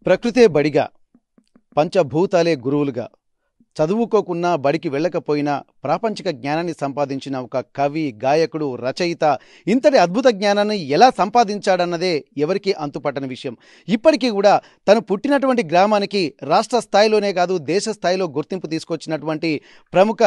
ప్రకృతే బడిగా పంచభూతాలే గురువులుగా చదువుకోకున్నా బడికి వెళ్ళకపోయినా ప్రాపంచిక జ్ఞానాన్ని సంపాదించిన ఒక కవి గాయకుడు రచయిత ఇంతటి అద్భుత జ్ఞానాన్ని ఎలా సంపాదించాడన్నదే ఎవరికీ అంతుపట్టని విషయం. ఇప్పటికీ కూడా తను పుట్టినటువంటి గ్రామానికి రాష్ట్ర స్థాయిలోనే కాదు దేశ స్థాయిలో గుర్తింపు తీసుకొచ్చినటువంటి ప్రముఖ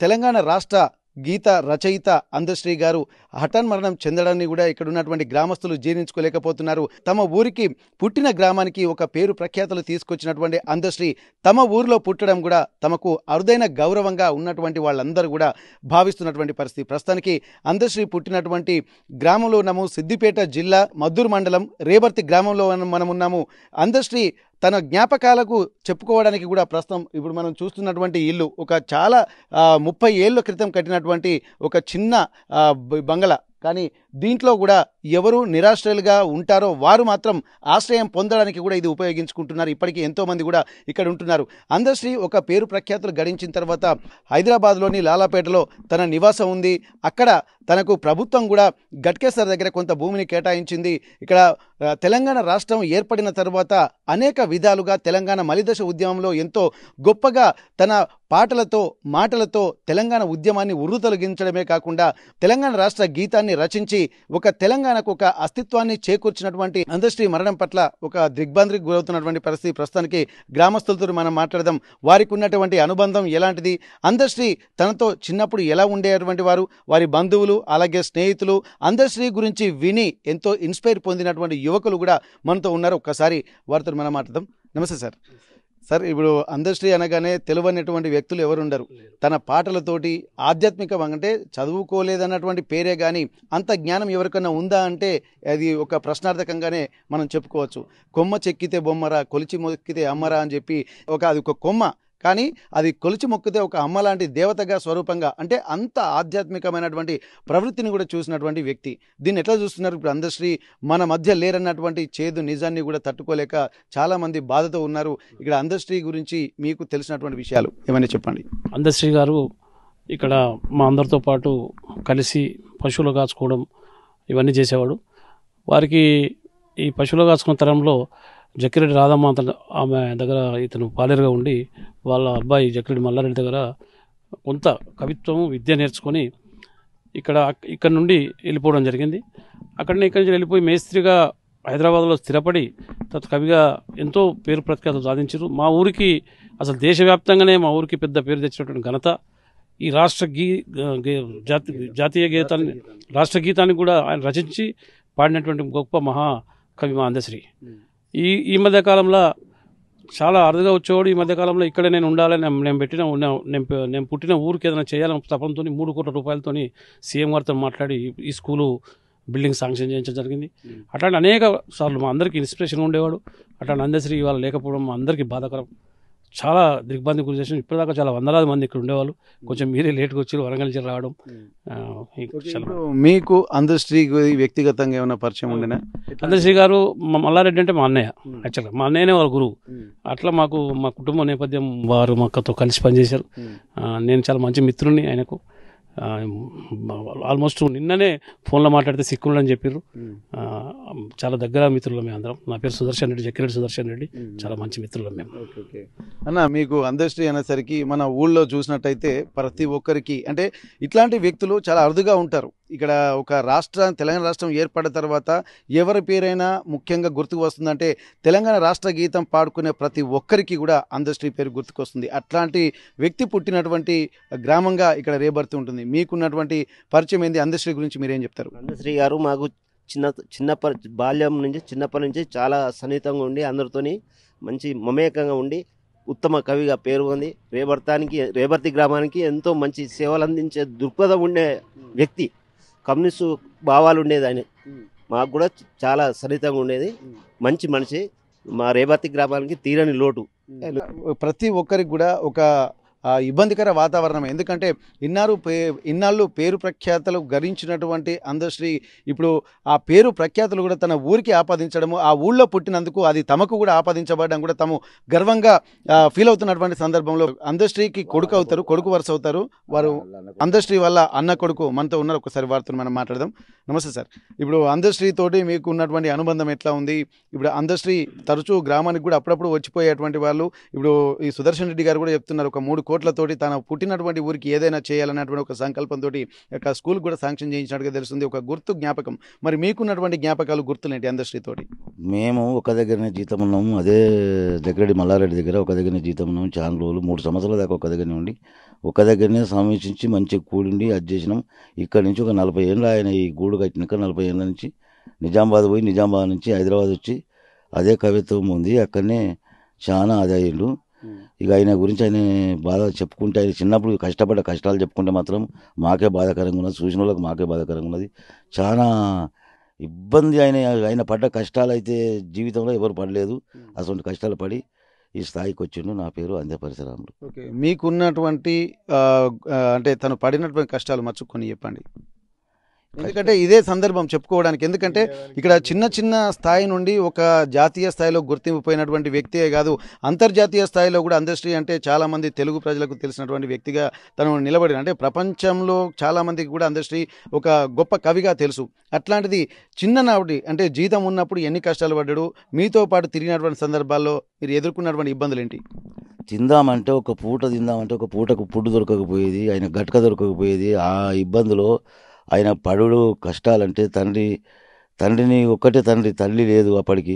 తెలంగాణ రాష్ట్ర గీత రచయిత అందశ్రీ గారు హఠాన్మరణం చెందడాన్ని కూడా ఇక్కడ ఉన్నటువంటి గ్రామస్తులు జీర్ణించుకోలేకపోతున్నారు. తమ ఊరికి పుట్టిన గ్రామానికి ఒక పేరు ప్రఖ్యాతలు తీసుకొచ్చినటువంటి అందశ్రీ తమ ఊరిలో పుట్టడం కూడా తమకు అరుదైన గౌరవంగా ఉన్నటువంటి వాళ్ళందరూ కూడా భావిస్తున్నటువంటి పరిస్థితి. ప్రస్తుతానికి అందశ్రీ పుట్టినటువంటి గ్రామంలో ఉన్నాము. సిద్దిపేట జిల్లా మద్దూరు మండలం రేబర్తి గ్రామంలో మనం ఉన్నాము. అందశ్రీ తన జ్ఞాపకాలకు చెప్పుకోవడానికి కూడా ప్రస్తుతం ఇప్పుడు మనం చూస్తున్నటువంటి ఇల్లు ఒక చాలా 30 ఏళ్ళ క్రితం కట్టినటువంటి ఒక చిన్న బంగళా. కానీ దీంట్లో కూడా ఎవరు నిరాశ్రయులుగా ఉంటారో వారు మాత్రం ఆశ్రయం పొందడానికి కూడా ఇది ఉపయోగించుకుంటున్నారు. ఇప్పటికీ ఎంతోమంది కూడా ఇక్కడ ఉంటున్నారు. అందశ్రీ ఒక పేరు ప్రఖ్యాతులు గడించిన తర్వాత హైదరాబాద్లోని లాలాపేటలో తన నివాసం ఉంది. అక్కడ తనకు ప్రభుత్వం కూడా గట్కేసర్ దగ్గర కొంత భూమిని కేటాయించింది. ఇక్కడ తెలంగాణ రాష్ట్రం ఏర్పడిన తర్వాత అనేక విధాలుగా తెలంగాణ మలిదశ ఉద్యమంలో ఎంతో గొప్పగా తన పాటలతో మాటలతో తెలంగాణ ఉద్యమాన్ని ఉర్రుతొలగించడమే కాకుండా తెలంగాణ రాష్ట్ర గీతాన్ని రచించి ఒక తెలంగాణకు ఒక అస్తిత్వాన్ని చేకూర్చినటువంటి అందశ్రీ మరణం పట్ల ఒక దిగ్భ్రాంతికి గురవుతున్నటువంటి పరిస్థితి. ప్రస్తుతానికి గ్రామస్తులతో మనం మాట్లాడదాం. వారికి ఉన్నటువంటి అనుబంధం ఎలాంటిది, అందశ్రీ తనతో చిన్నప్పుడు ఎలా ఉండేటువంటి వారు, వారి బంధువులు అలాగే స్నేహితులు, అందశ్రీ గురించి విని ఎంతో ఇన్స్పైర్ పొందినటువంటి యువకులు కూడా మనతో ఉన్నారు. ఒక్కసారి వారితో మనం మాట్లాడదాం. నమస్తే సార్. సార్, ఇప్పుడు అందశ్రీ అనగానే తెలియనటువంటి వ్యక్తులు ఎవరు ఉండరు. తన పాటలతోటి ఆధ్యాత్మిక అంటే చదువుకోలేదన్నటువంటి పేరే కానీ అంత జ్ఞానం ఎవరికన్నా ఉందా అంటే అది ఒక ప్రశ్నార్థకంగానే మనం చెప్పుకోవచ్చు. కొమ్మ చెక్కితే బొమ్మరా, కొలిచి మొక్కితే అమ్మరా అని చెప్పి అది ఒక కొమ్మ, కానీ అది కొలిచి మొక్కితే ఒక అమ్మ లాంటి దేవతగా స్వరూపంగా అంటే అంత ఆధ్యాత్మికమైనటువంటి ప్రవృత్తిని కూడా చూసినటువంటి వ్యక్తి. దీన్ని ఎట్లా చూస్తున్నారు? ఇప్పుడు అందశ్రీ మన మధ్య లేరన్నటువంటి చేదు నిజాన్ని కూడా తట్టుకోలేక చాలామంది బాధతో ఉన్నారు. ఇక్కడ అందశ్రీ గురించి మీకు తెలిసినటువంటి విషయాలు ఏమైనా చెప్పండి. అందశ్రీ గారు ఇక్కడ మా అందరితో పాటు కలిసి పశువులు కాచుకోవడం ఇవన్నీ చేసేవాడు. వారికి ఈ పశువులు కాచుకున్న తరంలో జక్కిరెడ్డి రాధమ్మ ఆమె దగ్గర ఇతను పాలేరుగా ఉండి వాళ్ళ అబ్బాయి జక్కిరెడ్డి మల్లారెడ్డి దగ్గర కొంత కవిత్వం విద్య నేర్చుకొని ఇక్కడ నుండి వెళ్ళిపోవడం జరిగింది. ఇక్కడి నుంచి వెళ్ళిపోయి మేస్త్రిగా హైదరాబాద్లో స్థిరపడి కవిగా ఎంతో పేరు ప్రఖ్యాతులు సాధించారు. మా ఊరికి అసలు దేశవ్యాప్తంగానే మా ఊరికి పెద్ద పేరు తెచ్చినటువంటి ఘనత ఈ జాతీయ గీతాన్ని రాష్ట్ర గీతాన్ని కూడా ఆయన రచించి పాడినటువంటి గొప్ప మహాకవి మా అందశ్రీ. ఈ మధ్యకాలంలో చాలా అరుదుగా వచ్చేవాడు. ఈ మధ్యకాలంలో ఇక్కడే నేను ఉండాలని నేను పుట్టిన ఊరికి ఏదైనా చేయాలని తపంతో 3 కోట్ల రూపాయలతో సీఎం గారితో మాట్లాడి ఈ స్కూలు బిల్డింగ్ శాంక్షన్ చేయించడం జరిగింది. అట్లాంటి అనేక సార్లు మా అందరికీ ఇన్స్పిరేషన్ ఉండేవాడు. అట్లాంటి అందశ్రీ ఇవాళ లేకపోవడం మా అందరికీ బాధాకరం. చాలా దిగ్భ్రాంతి గురి చేసిన. ఇప్పటిదాకా చాలా వందలాది మంది ఇక్కడ ఉండేవాళ్ళు. కొంచెం మీరే లేట్గా వచ్చి వరంగల్ నుంచి రావడం. మీకు అందశ్రీ వ్యక్తిగతంగా ఏమైనా పరిచయం ఉండేనా? అందశ్రీ గారు మల్లారెడ్డి అంటే మా అన్నయ్య. యాక్చువల్గా మా అన్నయ్యనే వాళ్ళ గురువు. అట్లా మా కుటుంబ నేపథ్యం వారు మాతో కలిసి పనిచేశారు. నేను చాలా మంచి మిత్రుడిని ఆయనకు. ఆల్మోస్ట్ నిన్ననే ఫోన్లో మాట్లాడితే సిక్కులు అని చెప్పారు. చాలా దగ్గర మిత్రులు మేము అందరం. నా పేరు సుదర్శన్ రెడ్డి, జక్కిరెడ్డి సుదర్శన్ రెడ్డి. చాలా మంచి మిత్రులు మేము. అన్న, మీకు అందశ్రీ అనేసరికి మన ఊళ్ళో చూసినట్టయితే ప్రతి ఒక్కరికి అంటే ఇట్లాంటి వ్యక్తులు చాలా అరుదుగా ఉంటారు. ఇక్కడ ఒక తెలంగాణ రాష్ట్రం ఏర్పడిన తర్వాత ఎవరి పేరైనా ముఖ్యంగా గుర్తుకు వస్తుందంటే తెలంగాణ రాష్ట్ర గీతం పాడుకునే ప్రతి ఒక్కరికి కూడా అందశ్రీ పేరు గుర్తుకొస్తుంది. అట్లాంటి వ్యక్తి పుట్టినటువంటి గ్రామంగా ఇక్కడ రేబర్తి ఉంటుంది. మీకున్నటువంటి పరిచయం ఏంది? అందశ్రీ గురించి మీరేం చెప్తారు? అందశ్రీ గారు మాకు చిన్నప్పటి నుంచి చాలా సన్నిహితంగా ఉండి అందరితోని మంచి మమేకంగా ఉండి ఉత్తమ కవిగా పేరు పొంది రేబర్తి గ్రామానికి ఎంతో మంచి సేవలు అందించే దృక్పథం ఉండే వ్యక్తి. కమ్యూనిస్టు భావాలు ఉండేది ఆయన. మాకు కూడా చాలా సన్నిహితంగా ఉండేది. మంచి మనిషి. మా రేబర్తి గ్రామానికి తీరని లోటు. ప్రతి ఒక్కరికి కూడా ఒక ఇబ్బందికర వాతావరణం. ఎందుకంటే ఇన్నాళ్ళు పేరు ప్రఖ్యాతలు గరించినటువంటి అందశ్రీ ఇప్పుడు ఆ పేరు ప్రఖ్యాతులు కూడా తన ఊరికి ఆపాదించడము, ఆ ఊళ్ళో పుట్టినందుకు అది తమకు కూడా ఆపాదించబడడం కూడా తాము గర్వంగా ఫీల్ అవుతున్నటువంటి సందర్భంలో అందశ్రీకి కొడుకు వరుస అవుతారు వారు. అందశ్రీ వల్ల అన్న కొడుకు మనతో ఉన్నారు. ఒకసారి వారితో మనం మాట్లాడదాం. నమస్తే సార్. ఇప్పుడు అందశ్రీ తోటి మీకు ఉన్నటువంటి అనుబంధం ఎట్లా ఉంది? ఇప్పుడు అందశ్రీ తరచూ గ్రామానికి కూడా అప్పుడప్పుడు వచ్చిపోయేటువంటి వాళ్ళు. ఇప్పుడు ఈ సుదర్శన్ రెడ్డి గారు కూడా చెప్తున్నారు, ఒక 3 కోట్లతోటి తన పుట్టినటువంటి ఊరికి ఏదైనా చేయాలన్నటువంటి ఒక సంకల్పంతో స్కూల్ కూడా శాంక్షన్ చేయించినట్టుగా తెలుస్తుంది. ఒక గుర్తు జ్ఞాపకం. మరి మీకున్నటువంటి జ్ఞాపకాలు గుర్తులేంటి అందశ్రీ తోటి? మేము ఒక దగ్గరనే జీతం ఉన్నాము. అదే దగ్గరడి మల్లారెడ్డి దగ్గర ఒక దగ్గరనే జీతం ఉన్నాము. చాలా రోజులు 3 సంవత్సరాల దాకా ఒక దగ్గరనే ఉండి ఒక దగ్గరనే సమీక్షించి మంచిగా కూడిండి అది చేసినాం. ఇక్కడ నుంచి ఒక 40 ఏళ్ళు ఆయన ఈ గూడు కట్టినాక 40 ఏళ్ళ నుంచి నిజామాబాద్ పోయి నిజామాబాద్ నుంచి హైదరాబాద్ వచ్చి అదే కవిత్వం ఉంది. అక్కడనే చాలా అది అయ్యిండు. ఇక ఆయన గురించి ఆయన బాధ చెప్పుకుంటే, ఆయన చిన్నప్పుడు కష్టపడ్డ కష్టాలు చెప్పుకుంటే మాత్రం మాకే బాధాకరంగా ఉన్నది, చూసిన వాళ్ళకి మాకే బాధాకరంగా ఉన్నది. చాలా ఇబ్బంది. ఆయన పడ్డ కష్టాలు అయితే జీవితంలో ఎవరు పడలేదు. అటువంటి కష్టాలు పడి ఈ స్థాయికి వచ్చిండు. నా పేరు అందే పరిసరాములు. ఓకే, మీకున్నటువంటి అంటే తను పడినటువంటి కష్టాలు మర్చుకొని చెప్పండి. ఎందుకంటే ఇదే సందర్భం చెప్పుకోవడానికి. ఎందుకంటే ఇక్కడ చిన్న స్థాయి నుండి ఒక జాతీయ స్థాయిలో గుర్తింపు పోయినటువంటి వ్యక్తియే కాదు, అంతర్జాతీయ స్థాయిలో కూడా అందశ్రీ అంటే చాలామంది తెలుగు ప్రజలకు తెలిసినటువంటి వ్యక్తిగా తను నిలబడి, అంటే ప్రపంచంలో చాలామందికి కూడా అందశ్రీ ఒక గొప్ప కవిగా తెలుసు. అట్లాంటిది చిన్ననాటి అంటే జీతం ఉన్నప్పుడు ఎన్ని కష్టాలు పడ్డాడు, మీతో పాటు తిరిగినటువంటి సందర్భాల్లో మీరు ఎదుర్కొన్నటువంటి ఇబ్బందులు ఏంటి? తిందామంటే ఒక పూట తిందామంటే ఒక పూటకు ఫుడ్ దొరకకపోయేది, ఆయన గట్క దొరకకపోయేది. ఆ ఇబ్బందులో ఆయన పడుడు కష్టాలంటే తండ్రిని ఒక్కటే తల్లి లేదు అప్పటికి.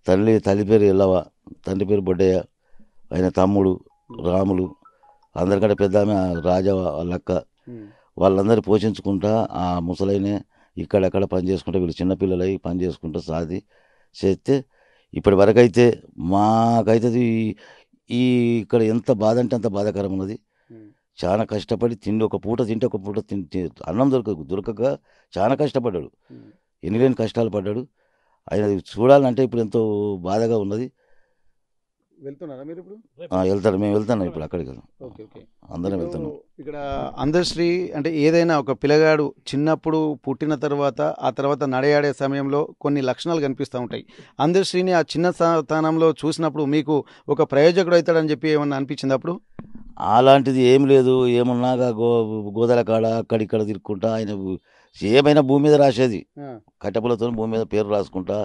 తల్లి పేరు ఎల్లవ, తండ్రి పేరు బొడ్డయ్య, ఆయన తమ్ముడు రాములు, అందరికంటే పెద్ద ఆమె రాజా వాళ్ళక్క. వాళ్ళందరూ పోషించుకుంటా ఆ ముసలైనే ఇక్కడెక్కడ పని చేసుకుంటా, వీళ్ళు చిన్నపిల్లలై పని చేసుకుంటా చేస్తే ఇప్పటి వరకైతే మాకైతే ఈ ఇక్కడ ఎంత బాధ అంటే అంత బాధాకరం ఉన్నది. చాలా కష్టపడి ఒక పూట తింటే ఒక పూట అన్నం దొరకక చాలా కష్టపడ్డాడు. ఎన్నిలేని కష్టాలు పడ్డాడు. ఆయన చూడాలంటే ఇప్పుడు ఎంతో బాధగా ఉన్నది. వెళ్తున్నారా మీరు ఇప్పుడు? మేము వెళ్తున్నాం ఇప్పుడు అక్కడికి. అందరం వెళ్తున్నాం. ఇక్కడ అందశ్రీ అంటే ఏదైనా ఒక పిల్లగాడు చిన్నప్పుడు పుట్టిన తర్వాత ఆ తర్వాత నడయాడే సమయంలో కొన్ని లక్షణాలు కనిపిస్తూ ఉంటాయి. అందశ్రీని ఆ చిన్న స్థానంలో చూసినప్పుడు మీకు ఒక ప్రయోజకుడు అవుతాడని చెప్పి ఏమన్నా అనిపించింది అప్పుడు? అలాంటిది ఏం లేదు. ఏమున్నాగా గోదల కాడ అక్కడిక్కడ తిరుక్కుంటా ఆయన ఏమైనా భూమి మీద రాసేది. కట్టెపులతో భూమి మీద పేరు రాసుకుంటా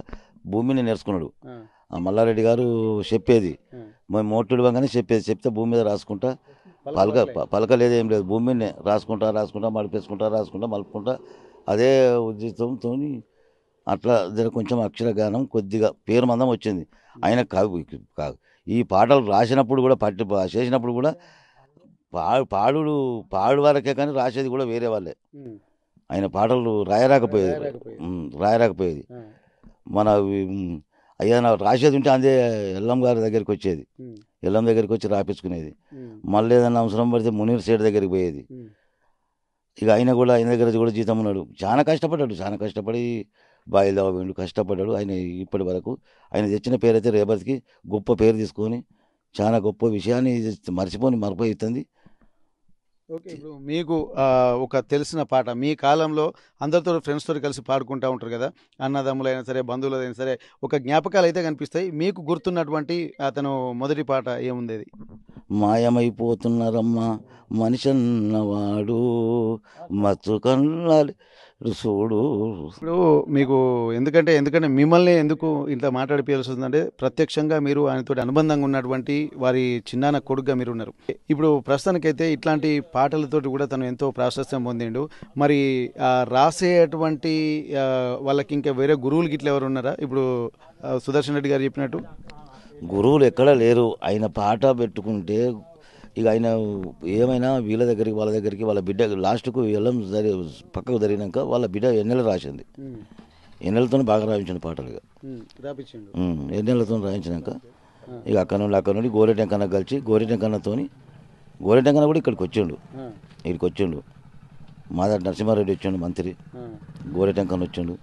భూమిని నేర్చుకున్నాడు. మల్లారెడ్డి గారు చెప్పేది, మేము మోటుడు వంగానే చెప్తే భూమి మీద రాసుకుంటా పలకలేదు ఏం లేదు, భూమిని రాసుకుంటా మలుపుకుంటా అదే ఉద్దేశంతో అట్లా కొంచెం అక్షర జ్ఞానం కొద్దిగా పేరు మందం వచ్చింది. ఆయన ఈ పాటలు రాసినప్పుడు కూడా చేసినప్పుడు కూడా పాడు వరకే కానీ రాసేది కూడా వేరే వాళ్ళే. ఆయన పాటలు రాయరాకపోయేది. మన అయ్యా రాసేది ఉంటే అందే ఎల్లం గారి దగ్గరికి వచ్చేది. ఎల్లం దగ్గరికి వచ్చి రాపించుకునేది. మళ్ళీ ఏదైనా అవసరం పడితే మునీర్ సేట్ దగ్గరికి పోయేది. ఇక ఆయన దగ్గర కూడా జీతం ఉన్నాడు. చాలా కష్టపడి బాయిలో వెండు కష్టపడ్డాడు. ఆయన ఇప్పటి వరకు ఆయన తెచ్చిన పేరైతే రేపటికి గొప్ప పేరు తీసుకొని చాలా గొప్ప విషయాన్ని మర్చిపోతుంది. ఓకే, ఇప్పుడు మీకు ఒక తెలిసిన పాట మీ కాలంలో అందరితో ఫ్రెండ్స్తో కలిసి పాడుకుంటూ ఉంటారు కదా, అన్నదమ్ములైనా సరే బంధువులైనా సరే, ఒక జ్ఞాపకాలు అయితే కనిపిస్తాయి. మీకు గుర్తున్నటువంటి అతను మొదటి పాట ఏముంది? మాయమైపోతున్నారమ్మా మనిషన్నవాడు మత్తు కన్నాలి చూడు. ఇప్పుడు మీకు ఎందుకంటే మిమ్మల్ని ఎందుకు ఇంత మాట్లాడిపోయాల్సి వస్తుందంటే ప్రత్యక్షంగా మీరు ఆయనతో అనుబంధంగా ఉన్నటువంటి వారి చిన్నాన్న కొడుకుగా మీరు ఉన్నారు. ఇప్పుడు ప్రస్తుతానికైతే ఇట్లాంటి పాటలతోటి కూడా తను ఎంతో ప్రాశస్త్యం పొందిండు. మరి రాసేటువంటి వాళ్ళకి ఇంకా వేరే గురువులకి ఇట్లా ఎవరు ఉన్నారా? ఇప్పుడు సుదర్శన్ రెడ్డి గారు చెప్పినట్టు గురువులు ఎక్కడా లేరు. ఆయన పాట పెట్టుకుంటే ఇక ఆయన ఏమైనా వాళ్ళ దగ్గరికి వాళ్ళ బిడ్డ లాస్ట్కు వెళ్ళం పక్కకు జరిగినాక వాళ్ళ బిడ్డ ఎన్నెల రాసింది. ఎన్నెలతో బాగా రాయించండి పాటలు. ఎన్నెలతో రాయించినాక ఇక అక్కడ నుండి గోరెటెంకన్న కలిసి గోరెటెంకన్న కూడా ఇక్కడికి వచ్చిండు. మాదాటి నరసింహారెడ్డి వచ్చిండు మంత్రి, గోరెటెంకన్న వచ్చిండు.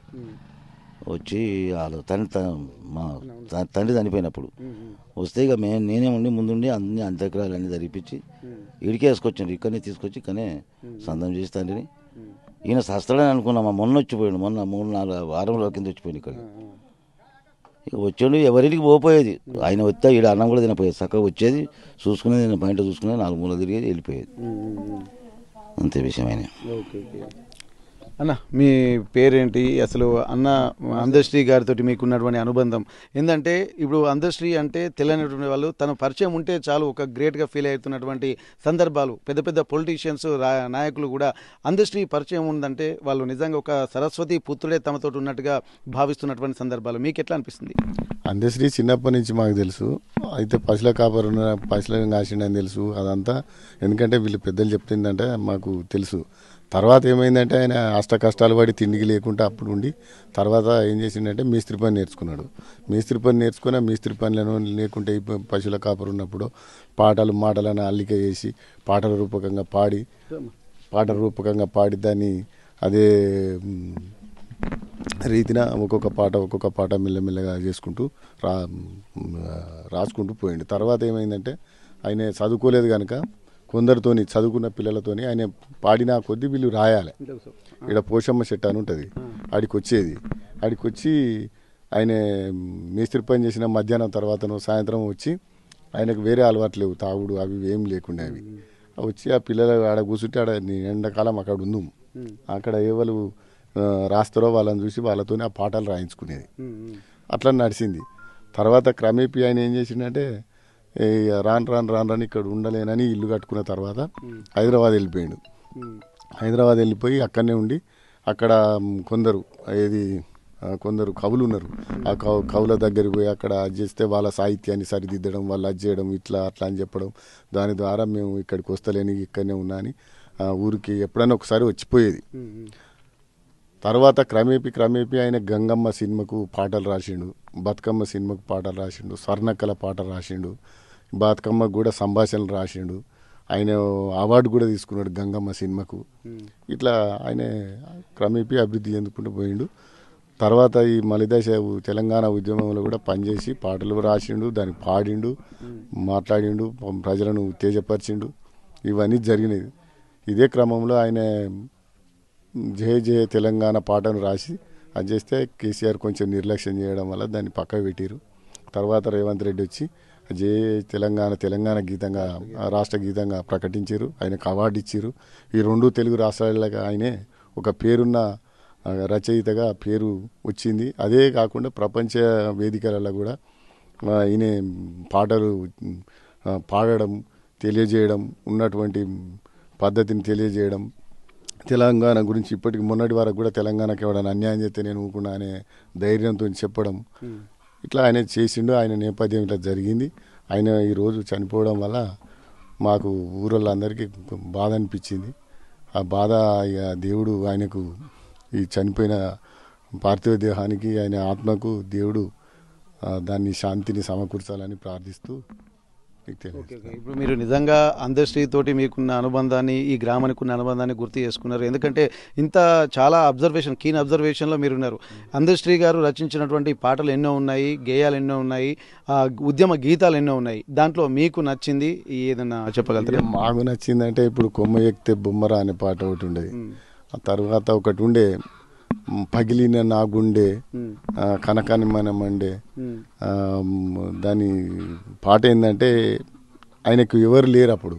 వచ్చి వాళ్ళు మా తండ్రి చనిపోయినప్పుడు వస్తే ఇక నేనే ఉండి ముందుండి అన్ని అంత్యక్రియలు అన్నీ జరిపించి ఇడికే వేసుకొచ్చాను. ఇక్కడనే తీసుకొచ్చి ఇక్కడనే సందం చేసి తండ్రిని ఈయన సస్తాడని అనుకున్నామా. మొన్న వచ్చిపోయాడు, మొన్న 3-4 వారంలో కింద వచ్చిపోయాడు. ఇక్కడ ఇక వచ్చాడు, ఎవరింటికి పోపోయేది. ఆయన వస్తే ఈడ అన్నం కూడా తినపోయేది. చక్కగా వచ్చేది, చూసుకునేది, నేను బయట చూసుకునేది, 4 మూల తిరిగేది, వెళ్ళిపోయేది. అంతే విషయం ఆయన. అన్న మీ పేరేంటి అసలు? అన్న అందశ్రీ గారితో మీకున్నటువంటి అనుబంధం ఏంటంటే, ఇప్పుడు అందశ్రీ అంటే తెలియనటువంటి వాళ్ళు తన పరిచయం ఉంటే చాలు ఒక గ్రేట్గా ఫీల్ అవుతున్నటువంటి సందర్భాలు. పెద్ద పెద్ద పొలిటీషియన్స్ నాయకులు కూడా అందశ్రీ పరిచయం ఉందంటే వాళ్ళు నిజంగా ఒక సరస్వతి పుత్రుడే తమతో ఉన్నట్టుగా భావిస్తున్నటువంటి సందర్భాలు. మీకు ఎట్లా అనిపిస్తుంది? అందశ్రీ చిన్నప్పటి నుంచి మాకు తెలుసు. అయితే పశువుల కాపరు పశువులను కాసిండని తెలుసు అదంతా. ఎందుకంటే వీళ్ళు పెద్దలు చెప్తుందంటే మాకు తెలుసు. తర్వాత ఏమైందంటే ఆయన అష్ట కష్టాలు పడి తిండికి లేకుండా అప్పుడు ఉండి తర్వాత ఏం చేసిండంటే మేస్త్రి పని నేర్చుకున్నాడు. మేస్త్రి పని నేర్చుకుని మేస్త్రి పనులను లేకుంటే పశువుల కాపరు ఉన్నప్పుడు పాటలు మాటలను అల్లిక చేసి పాటల రూపకంగా పాడి దాన్ని అదే రీతిన ఒక్కొక్క పాట మెల్లమెల్లగా చేసుకుంటూ రాసుకుంటూ పోయిండు. తర్వాత ఏమైందంటే ఆయన చదువుకోలేదు కనుక కొందరితోని చదువుకున్న పిల్లలతోని ఆయన పాడిన కొద్దీ వీళ్ళు రాయాలి. ఇక్కడ పోషమ్మ చెట్టు అని ఉంటుంది, ఆడికి వచ్చి ఆయన మేస్త్రి పని చేసిన మధ్యాహ్నం తర్వాతను సాయంత్రం వచ్చి ఆయనకు వేరే అలవాటు లేవు, తాగుడు అవి ఏం లేకుండా అవి వచ్చి ఆ పిల్లలు ఆడ కూర్చుంటే ఆడ ఎండాకాలం అక్కడ ఉందాం, అక్కడ ఎవరు రాస్తారో వాళ్ళని చూసి వాళ్ళతోనే ఆ పాటలు రాయించుకునేది. అట్లా నడిచింది. తర్వాత క్రమేపీ ఆయన ఏం చేసిండంటే రాను ఇక్కడ ఉండలేనని ఇల్లు కట్టుకున్న తర్వాత హైదరాబాద్ వెళ్ళిపోయాడు. హైదరాబాద్ వెళ్ళిపోయి అక్కడనే ఉండి అక్కడ కొందరు కవులు ఉన్నారు. ఆ కవుల దగ్గరికి పోయి అక్కడ అది చేస్తే వాళ్ళ సాహిత్యాన్ని సరిదిద్దడం, వాళ్ళు అది చేయడం, ఇట్లా అట్లా అని చెప్పడం. దాని ద్వారా మేము ఇక్కడికి వస్తలేని ఇక్కడనే ఉన్నా అని ఊరికి ఎప్పుడైనా ఒకసారి వచ్చిపోయేది. తర్వాత క్రమేపీ ఆయన గంగమ్మ సినిమాకు పాటలు రాసిండు, బతుకమ్మ సినిమాకు పాటలు రాసిండు, స్వర్ణకళ పాటలు రాసిండు, బతుకమ్మకు కూడా సంభాషణలు రాసిండు. ఆయన అవార్డు కూడా తీసుకున్నాడు గంగమ్మ సినిమాకు. ఇట్లా ఆయన క్రమేపీ అభివృద్ధి చెందుకుంటూ పోయిండు. తర్వాత ఈ మలిదశ తెలంగాణ ఉద్యమంలో కూడా పనిచేసి పాటలు రాసిండు, దానికి పాడిండు, మాట్లాడిండు, ప్రజలను ఉత్తేజపరిచిండు. ఇవన్నీ జరిగినాయి. ఇదే క్రమంలో ఆయన జయ జయ తెలంగాణ పాటను రాసి అది చేస్తే కేసీఆర్ కొంచెం నిర్లక్ష్యం చేయడం వల్ల దాన్ని పక్కకు పెట్టారు. తర్వాత రేవంత్ రెడ్డి వచ్చి జయ తెలంగాణ గీతంగా రాష్ట్ర గీతంగా ప్రకటించారు. ఆయనకు అవార్డు ఇచ్చారు. ఈ 2 తెలుగు రాష్ట్రాలకు ఆయనే ఒక పేరున్న రచయితగా పేరు వచ్చింది. అదే కాకుండా ప్రపంచ వేదికలలో కూడా ఈయన పాటలు పాడడం, తెలియజేయడం, ఉన్నటువంటి పద్ధతిని తెలియజేయడం, తెలంగాణ గురించి ఇప్పటికి మొన్నటి వరకు కూడా తెలంగాణకి ఎవడన్నా అన్యాయం చేస్తే నేను ఊరుకున్నా అనే ధైర్యంతో చెప్పడం, ఇట్లా ఆయన చేసిండు. ఆయన నేపథ్యం ఇట్లా జరిగింది. ఆయన ఈరోజు చనిపోవడం వల్ల మాకు ఊరోళ్ళందరికీ బాధ అనిపించింది. ఆ బాధ ఇక దేవుడు ఆయనకు ఈ చనిపోయిన పార్థివ దేహానికి ఆయన ఆత్మకు దేవుడు దాన్ని శాంతిని సమకూర్చాలని ప్రార్థిస్తూ. ఇప్పుడు మీరు నిజంగా అందశ్రీ తోటి మీకున్న అనుబంధాన్ని, ఈ గ్రామానికి ఉన్న అనుబంధాన్ని గుర్తు చేసుకున్నారు. ఎందుకంటే ఇంత చాలా కీన్ అబ్జర్వేషన్లో మీరున్నారు. అందశ్రీ గారు రచించినటువంటి పాటలు ఎన్నో ఉన్నాయి, గేయాలు ఎన్నో ఉన్నాయి, ఉద్యమ గీతాలు ఎన్నో ఉన్నాయి. దాంట్లో మీకు నచ్చింది ఏదన్నా చెప్పగలుగుతారా? మాకు నచ్చిందంటే ఇప్పుడు కొమ్మ ఎక్కితే బొమ్మరా అనే పాట ఒకటి ఉండేది. ఆ తర్వాత ఒకటి ఉండే పగిలిన నా గుండె కనకాని మనమండే. దాని పాట ఏంటంటే ఆయనకు ఎవరు లేరు, అప్పుడు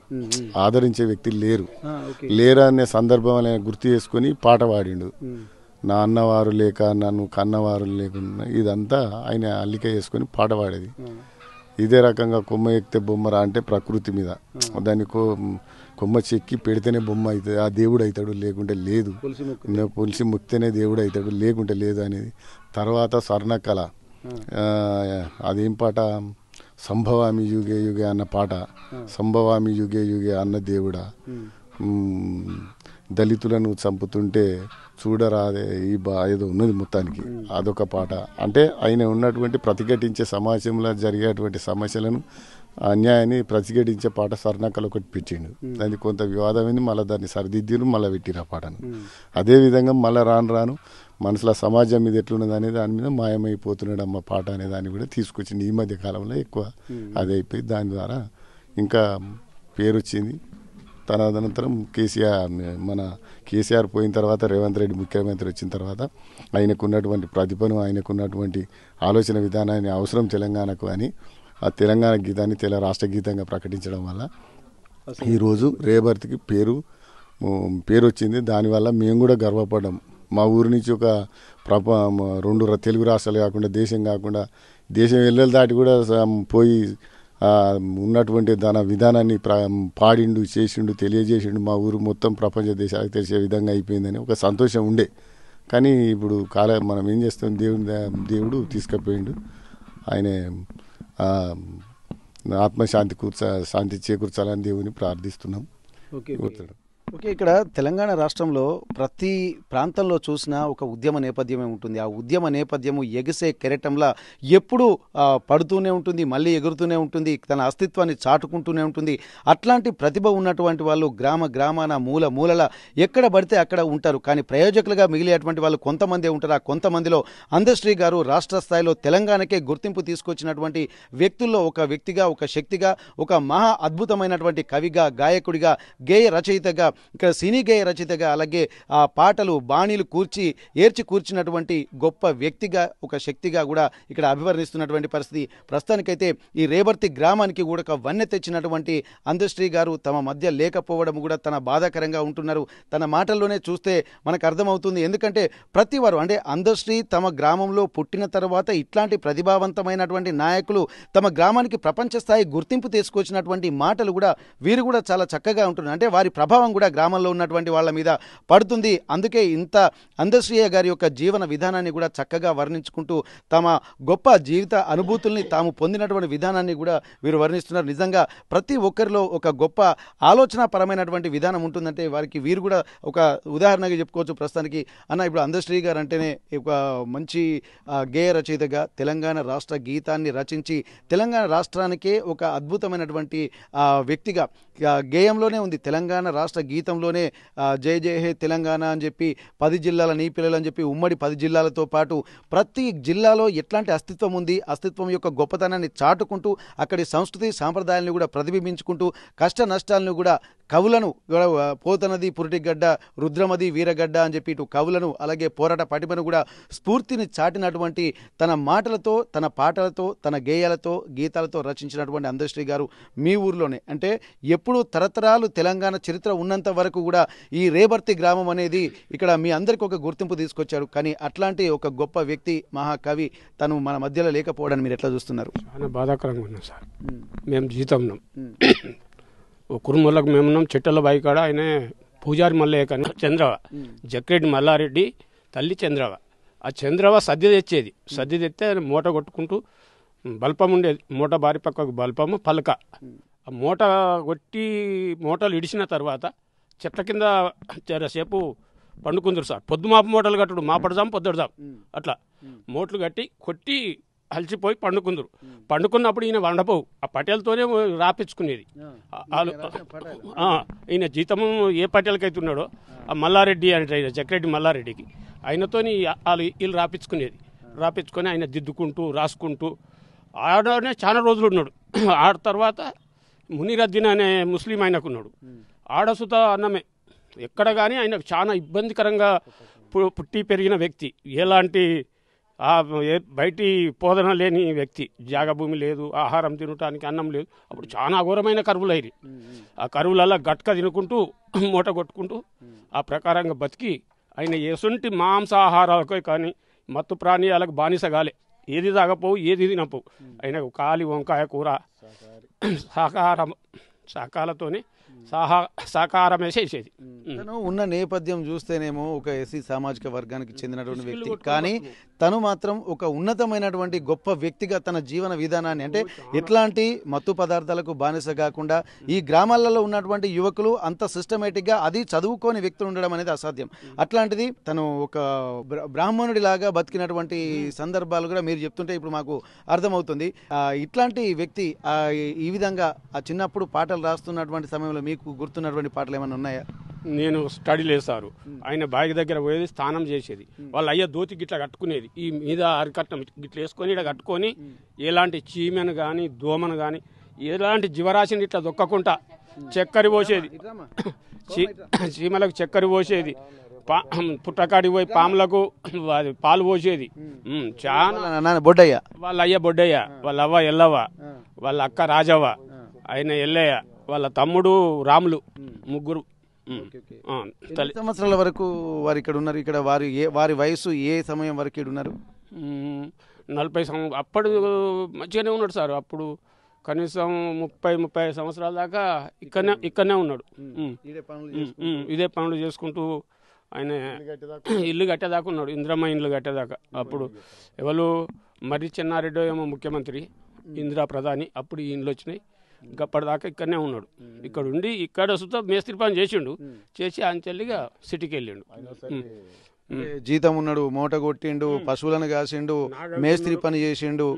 ఆదరించే వ్యక్తులు లేరు అనే సందర్భం ఆయన గుర్తు చేసుకుని పాట పాడిండు. నా అన్నవారు లేక నన్ను కన్నవారు లేకుండా ఇదంతా ఆయన అల్లిక చేసుకుని పాట పాడేది. ఇదే రకంగా కొమ్మ ఎక్కితే బొమ్మరా అంటే ప్రకృతి మీద దాన్ని కొమ్మ చెక్కి పెడితేనే బొమ్మ అవుతుంది, ఆ దేవుడు అవుతాడు, లేకుంటే లేదు, పొలిసి ముక్తేనే దేవుడు అవుతాడు, లేకుంటే లేదు అనేది. తర్వాత స్వర్ణకళ, అదేం పాట, సంభవామి యుగే యుగే అన్న పాట. సంభవామి యుగే యుగే అన్న దేవుడా, దళితులను చంపుతుంటే చూడరాదే ఈ ఏదో ఉన్నది మొత్తానికి, అదొక పాట. అంటే ఆయన ఉన్నటువంటి ప్రతిఘటించే సమాజంలో జరిగేటువంటి సమస్యలను, అన్యాయాన్ని ప్రతిఘటించే పాట స్వర్ణకళ ఒకటి పెట్టిండు. దానికి కొంత వివాదమైంది, మళ్ళీ దాన్ని సరిదిద్దిరు, మళ్ళీ పెట్టిరు ఆ పాటను. అదేవిధంగా మళ్ళీ రాను మనసులో సమాజం మీద ఎట్లున్నది అనే దాని మీద మాయమైపోతున్నాడు అమ్మ పాట అనే దాన్ని కూడా తీసుకొచ్చింది. ఈ మధ్య కాలంలో ఎక్కువ అది అయిపోయి దాని ద్వారా ఇంకా పేరు వచ్చింది. తదనంతరం మన కేసీఆర్ పోయిన తర్వాత రేవంత్ రెడ్డి ముఖ్యమంత్రి వచ్చిన తర్వాత ఆయనకున్నటువంటి ప్రతిభను, ఆయనకున్నటువంటి ఆలోచన విధానాన్ని అవసరం తెలంగాణకు అని ఆ తెలంగాణ గీతాన్ని రాష్ట్ర గీతంగా ప్రకటించడం వల్ల ఈరోజు రేబర్త్కి పేరు వచ్చింది. దానివల్ల మేము కూడా గర్వపడ్డాం. మా ఊరి నుంచి ఒక 2 తెలుగు రాష్ట్రాలు కాకుండా దేశం ఎల్లెలు దాటి కూడా పోయి ఉన్నటువంటి దాని విధానాన్ని పాడిండు, చేసిండు, తెలియజేసిండు. మా ఊరు మొత్తం ప్రపంచ దేశాలకు తెలిసే విధంగా అయిపోయిందని ఒక సంతోషం ఉండే. కానీ ఇప్పుడు మనం ఏం చేస్తాం, దేవుడు తీసుకుపోయిండు. ఆయన శాంతి చేకూర్చాలని దేవుని ప్రార్థిస్తున్నాం. ఓకే, ఇక్కడ తెలంగాణ రాష్ట్రంలో ప్రతి ప్రాంతంలో చూసినా ఒక ఉద్యమ నేపథ్యమే ఉంటుంది. ఆ ఉద్యమ నేపథ్యము ఎగిసే కెరటంలా ఎప్పుడూ పడుతూనే ఉంటుంది, మళ్ళీ ఎగురుతూనే ఉంటుంది, తన అస్తిత్వాన్ని చాటుకుంటూనే ఉంటుంది. అట్లాంటి ప్రతిభ ఉన్నటువంటి వాళ్ళు గ్రామాన మూలల ఎక్కడ పడితే అక్కడ ఉంటారు. కానీ ప్రయోజకులుగా మిగిలేటువంటి వాళ్ళు కొంతమందే ఉంటారు. ఆ కొంతమందిలో అందశ్రీ గారు రాష్ట్ర స్థాయిలో తెలంగాణకే గుర్తింపు తీసుకొచ్చినటువంటి వ్యక్తుల్లో ఒక వ్యక్తిగా, ఒక శక్తిగా, ఒక మహా అద్భుతమైనటువంటి కవిగా, గాయకుడిగా, గేయ రచయితగా, ఇక్కడ సినీ గేయ రచయితగా, అలాగే ఆ పాటలు బాణీలు కూర్చినటువంటి గొప్ప వ్యక్తిగా, ఒక శక్తిగా కూడా ఇక్కడ అభివర్ణిస్తున్నటువంటి పరిస్థితి. ప్రస్తుతానికైతే ఈ రేబర్తి గ్రామానికి కూడా ఒక వన్నె తెచ్చినటువంటి అందశ్రీ గారు తమ మధ్య లేకపోవడం కూడా తన బాధాకరంగా ఉంటున్నారు. తన మాటల్లోనే చూస్తే మనకు అర్థమవుతుంది. ఎందుకంటే ప్రతి వారు అంటే అందశ్రీ తమ గ్రామంలో పుట్టిన తర్వాత ఇట్లాంటి ప్రతిభావంతమైనటువంటి నాయకులు తమ గ్రామానికి ప్రపంచ స్థాయి గుర్తింపు తీసుకొచ్చినటువంటి మాటలు కూడా వీరు కూడా చాలా చక్కగా ఉంటున్నారు. అంటే వారి ప్రభావం కూడా గ్రామంలో ఉన్నటువంటి వాళ్ళ మీద పడుతుంది. అందుకే ఇంత అందశ్రీయ గారి యొక్క జీవన విధానాన్ని కూడా చక్కగా వర్ణించుకుంటూ తమ గొప్ప జీవిత అనుభూతుల్ని తాము పొందినటువంటి విధానాన్ని కూడా వీరు వర్ణిస్తున్నారు. నిజంగా ప్రతి ఒక్కరిలో ఒక గొప్ప ఆలోచనాపరమైనటువంటి విధానం ఉంటుందంటే వారికి వీరు కూడా ఒక ఉదాహరణగా చెప్పుకోవచ్చు. ప్రస్తుతానికి ఇప్పుడు అందశ్రీ గారు అంటేనే ఒక మంచి గేయ రచయితగా తెలంగాణ రాష్ట్ర గీతాన్ని రచించి తెలంగాణ రాష్ట్రానికే ఒక అద్భుతమైనటువంటి వ్యక్తిగా గేయంలోనే ఉంది. తెలంగాణ రాష్ట్ర గీతంలోనే జయ జయ హే తెలంగాణ అని చెప్పి 10 జిల్లాల నీ పిల్లలు అని చెప్పి ఉమ్మడి 10 జిల్లాలతో పాటు ప్రతి జిల్లాలో ఎట్లాంటి అస్తిత్వం ఉంది, అస్తిత్వం యొక్క గొప్పతనాన్ని చాటుకుంటూ అక్కడి సంస్కృతి సాంప్రదాయాలను కూడా ప్రతిబింబించుకుంటూ కష్ట నష్టాలను కూడా కవులను పోతనది పురిటిగడ్డ, రుద్రమది వీరగడ్డ అని చెప్పి ఇటు కవులను అలాగే పోరాట పటిమను కూడా స్ఫూర్తిని చాటినటువంటి తన మాటలతో, తన పాటలతో, తన గేయాలతో, గీతాలతో రచించినటువంటి అందశ్రీ గారు మీ ఊర్లోనే అంటే ఎప్పుడు తరతరాలు తెలంగాణ చరిత్ర ఉన్నంత వరకు కూడా ఈ రేబర్తి గ్రామం అనేది ఇక్కడ మీ అందరికీ ఒక గుర్తింపు తీసుకొచ్చాడు. కానీ అట్లాంటి ఒక గొప్ప వ్యక్తి, మహాకవి తను మన మధ్యలో లేకపోవడానికి మీరు ఎట్లా చూస్తున్నారు? చాలా బాధాకరంగా ఉన్నాం సార్. మేము జీతం ఉన్నాం, కురుమూలకు మేమున్నాం. చెట్టల బాయికాడ ఆయన పూజారి మల్లయ్య కానీ చంద్రవ, జక్రెడ్డి మల్లారెడ్డి తల్లి చంద్రవ. ఆ చంద్రవ సద్ది తెచ్చేది. సద్ది తెస్తే మూట కొట్టుకుంటూ బల్పం ఉండేది. మూట బారి పక్కకు బల్పము పలక. ఆ మూట కొట్టి మూటలు ఇడిచిన తర్వాత చెట్ల కింద సేపు పండుకుందరు సార్. పొద్దుమాపు మూటలు కట్టుడు, మాపడదాం పొద్దుడదాం అట్లా మూటలు కట్టి కొట్టి అలసిపోయి పండుకుందరు. పండుకున్నప్పుడు ఈయన వండపోవు, ఆ పటేలతోనే రాపించుకునేది. ఈయన జీతము ఏ పటేలకైతే ఉన్నాడో ఆ మల్లారెడ్డి అంటే జక్రెడ్డి మల్లారెడ్డికి ఆయనతో వీళ్ళు రాపించుకొని ఆయన దిద్దుకుంటూ రాసుకుంటూ ఆడనే చాలా రోజులు ఉన్నాడు. ఆడ తర్వాత మునిరద్దీన్ అనే ముస్లిం ఆయనకున్నాడు. ఆడసుత అన్నమే ఎక్కడ కానీ ఆయనకు చాలా ఇబ్బందికరంగా పుట్టి పెరిగిన వ్యక్తి. ఎలాంటి బయటి పోదన లేని వ్యక్తి. జాగభూమి లేదు, ఆహారం తినటానికి అన్నం లేదు. అప్పుడు చాలా అఘోరమైన కరువులు అయ్యి ఆ కరువులలో గట్క తినుకుంటూ మూట కొట్టుకుంటూ ఆ ప్రకారంగా బతికి ఆయన ఎసుంటి మాంసాహారాలకే కానీ మత్తు ప్రాణీయాలకు బానిసగాలే. ఏది తాగపోవు, ఏది తినపోవు. ఆయనకు కాలి వంకాయ కూర శాకాలతోనే సాకారమే చేసేది. తను ఉన్న నేపథ్యం చూస్తేనేమో ఒక ఎస్సీ సామాజిక వర్గానికి చెందినటువంటి వ్యక్తి, కానీ తను మాత్రం ఒక ఉన్నతమైనటువంటి గొప్ప వ్యక్తిగా తన జీవన విధానాన్ని అంటే ఎట్లాంటి మత్తు పదార్థాలకు బానిస కాకుండా ఈ గ్రామాలలో ఉన్నటువంటి యువకులు అంత సిస్టమేటిక్గా అది చదువుకోని వ్యక్తులు ఉండడం అనేది అసాధ్యం. అట్లాంటిది తను ఒక బ్రాహ్మణుడి లాగా బతికినటువంటి సందర్భాలు కూడా మీరు చెప్తుంటే ఇప్పుడు మాకు అర్థమవుతుంది. ఇట్లాంటి వ్యక్తి ఈ విధంగా ఆ చిన్నప్పుడు పాటలు రాస్తున్నటువంటి సమయంలో మీకు గుర్తున్నటువంటి పాటలు ఏమైనా ఉన్నాయా? నేను స్టడీ లేసారు. ఆయన బావి దగ్గర పోయేది, స్నానం చేసేది. వాళ్ళ అయ్య దోతి గిట్ల కట్టుకునేది, ఈ మీద అరికట్టం గిట్ల వేసుకొని ఇక్కడ కట్టుకొని ఎలాంటి చీమెను కానీ దోమను కానీ ఎలాంటి జీవరాశిని ఇట్లా దొక్కకుండా చక్కెర పోసేది, చీమలకు చక్కెర పోసేది, పుట్టకాడికి పోయి పాములకు పాలు పోసేది. చాలా బొడ్డయ్య, వాళ్ళ అయ్య బొడ్డయ్య, వాళ్ళ అవ్వ ఎల్లవ్వ, వాళ్ళ అక్క రాజవ్వ, ఆయన ఎల్లయ్య, వాళ్ళ తమ్ముడు రాములు, ముగ్గురు. సంవత్సరాల వరకు వారు ఇక్కడ ఉన్నారు? ఇక్కడ వారి వయసు ఏ సమయం వరకు ఇక్కడ ఉన్నారు? 40 అప్పుడు మంచిగానే ఉన్నాడు సార్. అప్పుడు కనీసం 30-35 సంవత్సరాల దాకా ఇక్కడనే ఉన్నాడు. ఇదే పనులు చేసుకుంటూ ఆయన ఇల్లు కట్టేదాకా ఉన్నాడు, ఇందిరమ్మ ఇల్లు కట్టేదాకా. అప్పుడు ఎవరు మరి చెన్నారెడ్డి ఏమో ముఖ్యమంత్రి, ఇందిరా ప్రధాని, అప్పుడు ఈ ఇండ్లు వచ్చినాయి. అప్పటిదాకా ఇక్కడనే ఉన్నాడు. ఇక్కడ ఉండి ఇక్కడ వస్తే మేస్త్రి పని చేసిండు, చేసి అంచెల్లిగా సిటీకి వెళ్ళిండు. జీతం ఉన్నాడు, మూట కొట్టిండు, పశువులను కాసిండు, మేస్త్రి పని చేసిండు,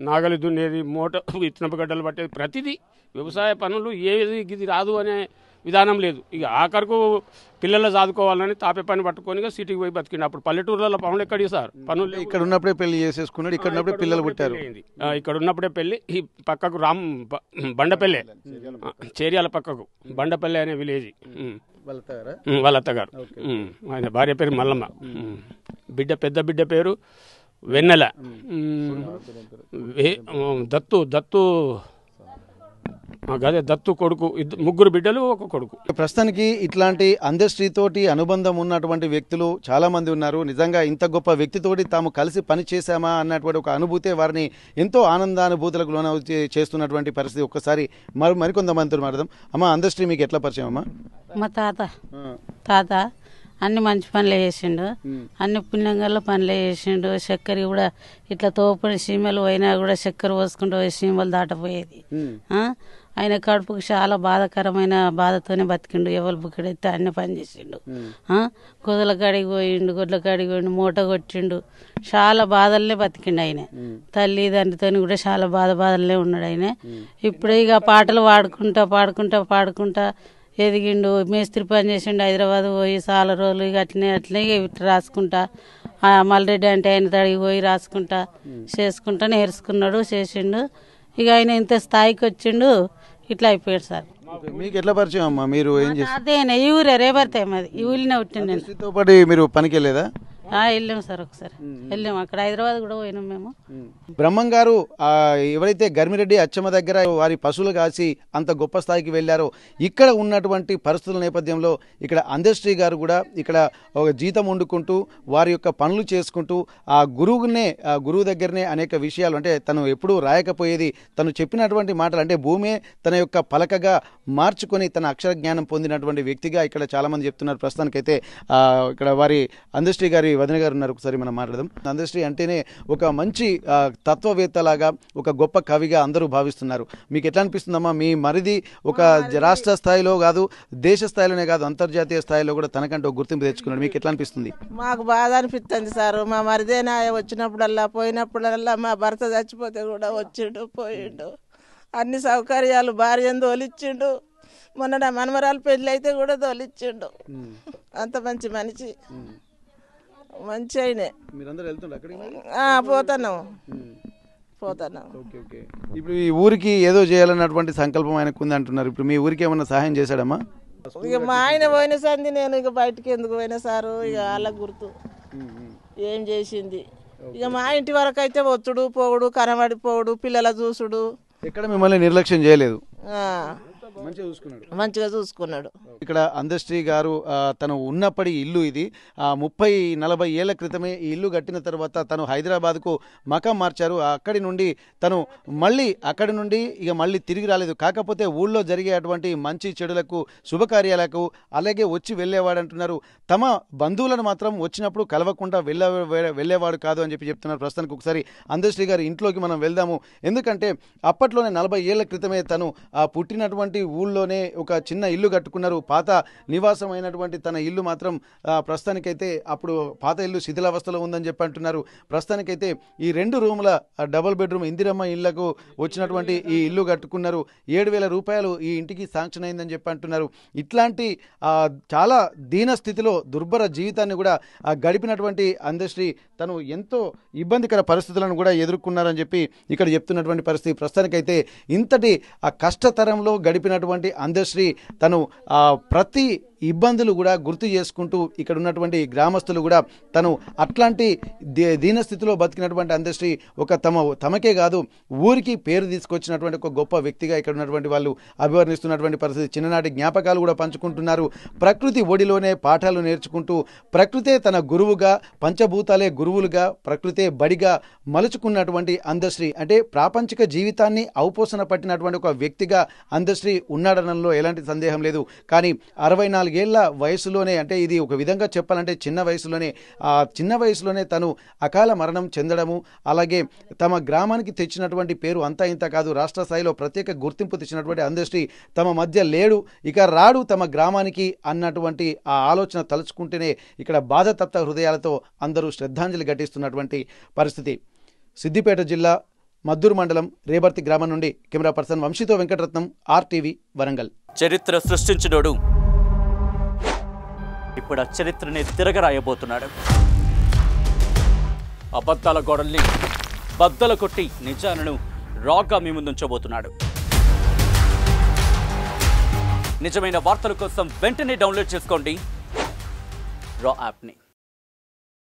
నాగలి దున్నేది, మూట ఇత్తనపు గడ్డలు పట్టేది, ప్రతిదీ వ్యవసాయ పనులు ఏది ఇది రాదు అనే విధానం లేదు. ఇక ఆఖరకు పిల్లలు చదువుకోవాలని తాపే పని పట్టుకొని సిటీకి పోయి బతికిండు. అప్పుడు పల్లెటూరులలో పనులు ఎక్కడి సార్, పనులు ఇక్కడ ఉన్నప్పుడే పెళ్లి చేసేసుకున్నాడు, ఇక్కడ ఉన్నప్పుడే పిల్లలు పుట్టారు. ఇక్కడ ఉన్నప్పుడే పెళ్లి. ఈ పక్కకు బండపల్లె, చేర్యాల పక్కకు బండపల్లె అనే విలేజ్, వాళ్ళ అత్తగారు. ఆయన భార్య పేరు మల్లమ్మ, పెద్ద బిడ్డ పేరు వెన్నెల, దత్తు గదే దత్తు కొడుకు, ముగ్గురు బిడ్డలు, ఒక కొడుకు. ప్రస్తుతానికి ఇట్లాంటి అంత్యశ్రీతోటి అనుబంధం ఉన్నటువంటి వ్యక్తులు చాలా మంది ఉన్నారు. నిజంగా ఇంత గొప్ప వ్యక్తితోటి తాము కలిసి పని చేశామా అన్నటువంటి ఒక అనుభూతే వారిని ఎంతో ఆనందానుభూతులకు లోన చేస్తున్నటువంటి పరిస్థితి. ఒక్కసారి మరికొంతమందితో మాట్లాడదాం. అమ్మ, అంత్యశ్రీ మీకు ఎట్లా పరిచయం అమ్మా? మా తాత అన్ని మంచి పనులే చేసిండు, అన్ని పుణ్యంగా పనులే చేసిండు. చక్కెర కూడా ఇట్లా తోపడి సీమలు పోయినా కూడా చక్కెర పోసుకుంటూ పోయి సీమలు దాటపోయేది. ఆయన కడుపుకి చాలా బాధాకరమైన బాధతోనే బతికిండు. ఎవరు బుక్కడైతే అన్ని పని చేసిండు. గొదల కాడికి పోయిండు, మూట కొట్టిండు. చాలా బాధలనే బతికిండు ఆయన. తల్లిదండ్రితో కూడా చాలా బాధలనే ఉన్నాడు ఆయన. ఇప్పుడు ఇక పాటలు పాడుకుంటా ఎదిగిండు. మేస్త్రి పని చేసిండు, హైదరాబాద్ పోయి చాలా రోజులు ఇక అట్లనే ఇట్లా రాసుకుంటా, మల్రెడ్డి అంటే ఆయన తడికి పోయి రాసుకుంటా చేసుకుంటా నేర్చుకున్నాడు, చేసిండు. ఇక ఆయన ఇంత స్థాయికి వచ్చిండు, ఇట్లా అయిపోయాడు సార్. మీకు ఎట్లా పరిచయం అమ్మా? మీరు ఏం చేస్తారు? అదేనా ఈ ఊరే రేపడితే మాది, ఈ ఊళ్ళనే పుట్టిండు నేను. తో పాటు మీరు పనికి వెళ్ళేదా? వెళ్ళాము సార్, ఒకసారి వెళ్ళాము. అక్కడ హైదరాబాద్ కూడా పోయినాం మేము. బ్రహ్మం గారు ఎవరైతే గర్మిరెడ్డి అచ్చమ్మ దగ్గర వారి పశువులు కాసి అంత గొప్ప స్థాయికి వెళ్ళారో, ఇక్కడ ఉన్నటువంటి పరిస్థితుల నేపథ్యంలో ఇక్కడ అంత్యశ్రీ గారు కూడా ఇక్కడ ఒక జీతం వండుకుంటూ వారి యొక్క పనులు చేసుకుంటూ ఆ గురువు దగ్గరనే అనేక విషయాలు, అంటే తను ఎప్పుడూ రాయకపోయేది, తను చెప్పినటువంటి మాటలు, అంటే భూమే తన యొక్క పలకగా మార్చుకొని తన అక్షర జ్ఞానం పొందినటువంటి వ్యక్తిగా ఇక్కడ చాలా మంది చెప్తున్నారు. ప్రస్తుతానికైతే ఇక్కడ వారి అంత్యశ్రీ గారి వదిన గారు ఉన్నారు, ఒకసారి మనం మాట్లాడదాం. అంత్యశ్రీ అంటేనే ఒక మంచి తత్వవేత్తలాగా, ఒక గొప్ప కవిగా అందరూ భావిస్తున్నారు. మీకు ఎట్లా అనిపిస్తుందమ్మా? మీ మరిది ఒక రాష్ట్ర స్థాయిలో కాదు, దేశ స్థాయిలోనే కాదు, అంతర్జాతీయ స్థాయిలో కూడా తనకంటే ఒక గుర్తింపు తెచ్చుకున్నాడు. మీకు ఎట్లా అనిపిస్తుంది? మాకు బాధ అనిపిస్తుంది సార్. మా మరిదేనా వచ్చినప్పుడల్లా పోయినప్పుడల్లా, మా భర్త చచ్చిపోతే కూడా వచ్చిండు పోయిండు. అన్ని సౌకర్యాలు భార్యను తోలిచ్చిండు. మొన్న నా మనమరాలు పెళ్ళి అయితే కూడా తోలిచ్చిండు. అంత మంచి మనిషి, మంచి అయినే. పోతున్నాం. ఇప్పుడు ఈ ఊరికి ఏదో చేయాలన్నటువంటి సంకల్పం ఆయనకు ఉంది అంటున్నారు. ఇప్పుడు మీ ఊరికి ఏమన్నా సహాయం చేశాడమ్మా? ఇక మా ఆయన పోయిన సంది నేను ఇక బయటకి ఎందుకు పోయినా సారు, ఇక వాళ్ళకి గుర్తు ఏం చేసింది. ఇక మా ఇంటి వరకు అయితే వచ్చుడు పోవుడు, కనబడిపోవుడు, పిల్లల చూసుడు, ఎక్కడ మిమ్మల్ని నిర్లక్ష్యం చేయలేదు, మంచిగా చూసుకున్నాడు. ఇక్కడ అంత్యశ్రీ గారు తను ఉన్నప్పటి ఇల్లు ఇది 30-40 ఏళ్ల క్రితమే ఈ ఇల్లు కట్టిన తర్వాత తను హైదరాబాద్కు మకాం మార్చారు. అక్కడి నుండి తను మళ్ళీ తిరిగి రాలేదు. కాకపోతే ఊళ్ళో జరిగే అటువంటి మంచి చెడులకు, శుభకార్యాలకు అలాగే వచ్చి వెళ్ళేవాడంటున్నారు. తమ బంధువులను మాత్రం వచ్చినప్పుడు కలవకుండా వెళ్ళేవాడు కాదు అని చెప్తున్నారు. ప్రస్తుతానికి ఒకసారి అంత్యశ్రీ గారి ఇంట్లోకి మనం వెళ్దాము. ఎందుకంటే అప్పట్లోనే 40 ఏళ్ల క్రితమే తను పుట్టినటువంటి ఊళ్ళోనే ఒక చిన్న ఇల్లు కట్టుకున్నారు. పాత నివాసం అయినటువంటి తన ఇల్లు మాత్రం ప్రస్తుతానికైతే అప్పుడు పాత ఇల్లు శిథిలావస్థలో ఉందని చెప్పి అంటున్నారు. ప్రస్తుతానికైతే ఈ 2 రూముల డబుల్ బెడ్రూమ్ ఇందిరమ్మ ఇళ్లకు వచ్చినటువంటి ఈ ఇల్లు కట్టుకున్నారు. 7,000 రూపాయలు ఈ ఇంటికి శాంక్షన్ అయిందని చెప్పి అంటున్నారు. ఇట్లాంటి చాలా దీన స్థితిలో దుర్భర జీవితాన్ని కూడా గడిపినటువంటి అందశ్రీ తను ఎంతో ఇబ్బందికర పరిస్థితులను కూడా ఎదుర్కొన్నారని చెప్పి ఇక్కడ చెప్తున్నటువంటి పరిస్థితి. ప్రస్తుతానికైతే ఇంతటి కష్టతరంలో గడిపినటువంటి అందశ్రీ తను ప్రతి ఇబ్బందులు కూడా గుర్తు చేసుకుంటూ ఇక్కడ ఉన్నటువంటి గ్రామస్తులు కూడా తను అట్లాంటి దీనస్థితిలో బతికినటువంటి అందశ్రీ ఒక తమకే కాదు ఊరికి పేరు తీసుకొచ్చినటువంటి ఒక గొప్ప వ్యక్తిగా ఇక్కడ ఉన్నటువంటి వాళ్ళు అభివర్ణిస్తున్నటువంటి పరిస్థితి. చిన్ననాటి జ్ఞాపకాలు కూడా పంచుకుంటున్నారు. ప్రకృతి ఒడిలోనే పాఠాలు నేర్చుకుంటూ ప్రకృతే తన గురువుగా, పంచభూతాలే గురువులుగా, ప్రకృతే బడిగా మలుచుకున్నటువంటి అందశ్రీ అంటే ప్రాపంచిక జీవితాన్ని ఔపోసన పట్టినటువంటి ఒక వ్యక్తిగా అందశ్రీ ఉన్నాడనంలో ఎలాంటి సందేహం లేదు. కానీ 64 ఏళ్ల వయసులోనే, అంటే ఇది ఒక విధంగా చెప్పాలంటే చిన్న వయసులోనే తను అకాల మరణం చెందడము, అలాగే తమ గ్రామానికి తెచ్చినటువంటి పేరు అంతా ఇంత కాదు, రాష్ట్ర స్థాయిలో ప్రత్యేక గుర్తింపు తెచ్చినటువంటి అందశ్రీ తమ మధ్య లేడు, ఇక రాడు తమ గ్రామానికి అన్నటువంటి ఆ ఆలోచన తలుచుకుంటేనే ఇక్కడ బాధతప్త హృదయాలతో అందరూ శ్రద్ధాంజలి ఘటిస్తున్నటువంటి పరిస్థితి. సిద్దిపేట జిల్లా మద్దూరు మండలం రేబర్తి గ్రామం నుండి కెమెరా పర్సన్ వంశీతో వెంకటరత్నం, RTV వరంగల్. చరిత్ర సృష్టించినోడు ఇప్పుడు ఆ చరిత్రని తిరగరాయబోతున్నాడు. అబద్ధాల గోడల్ని బద్దల కొట్టి నిజాలను రాగా మీ ముందుంచబోతున్నాడు. నిజమైన వార్తల కోసం వెంటనే డౌన్లోడ్ చేసుకోండి రా యాప్ని.